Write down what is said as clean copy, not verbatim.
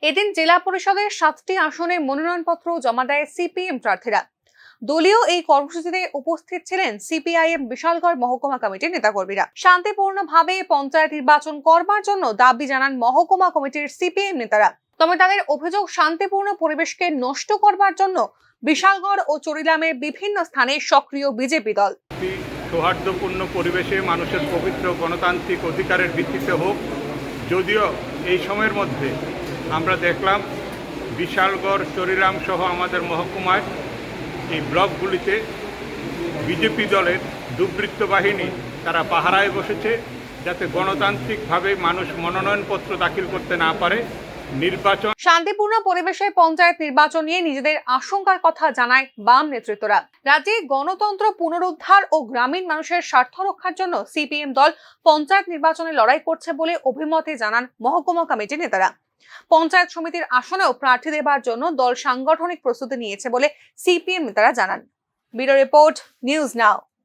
এদিন জেলা পরিষদের 7টি আসনে মনোনয়নপত্র জমা দেয় সিপিএম প্রার্থীরা। দলীয় এই কর্মসূচিতে উপস্থিত ছিলেন সিপিআইএম বিশালগড় মহকুমা কমিটির নেতাকর্মীরা। শান্তিপূর্ণভাবে পঞ্চায়েত নির্বাচন করবার জন্য দাবি জানান মহকুমা কমিটির সিপিএম নেতারা। তবে তাদের অভিযোগ, শান্তিপূর্ণ পরিবেশকে নষ্ট করবার জন্য বিশালগড় ও চরিলামের বিভিন্ন স্থানে সক্রিয় বিজেপি দল। সৌহার্দ্যপূর্ণ পরিবেশে মানুষের পবিত্র গণতান্ত্রিক অধিকারের ভিত্তিতে হোক। যদিও এই সময়ের মধ্যে আমরা দেখলাম বিশালগড়, চরিলাম সহ আমাদের মহকুমায় এই ব্লকগুলিতে বিজেপি দলের দুর্বৃত্ত বাহিনী তারা পাহারায় বসেছে, যাতে গণতান্ত্রিকভাবে মানুষ মনোনয়নপত্র দাখিল করতে না পারে। শান্তিপূর্ণ পরিবেশে পঞ্চায়েত নির্বাচন নিয়ে নিজেদের আশঙ্কার কথা জানায় বাম নেতৃত্বরা। রাজ্যে গণতন্ত্র পুনরুদ্ধার ও গ্রামীণ মানুষের স্বার্থ রক্ষার জন্য সিপিএম দল পঞ্চায়েত নির্বাচনে লড়াই করছে বলে অভিমত জানান মহকুমা কমিটির নেতারা। পঞ্চায়েত সমিতির আসনেও প্রার্থী দেবার জন্য দল সাংগঠনিক প্রস্তুতি নিয়েছে বলে সিপিএম নেতারা জানান। Bureau report, news now.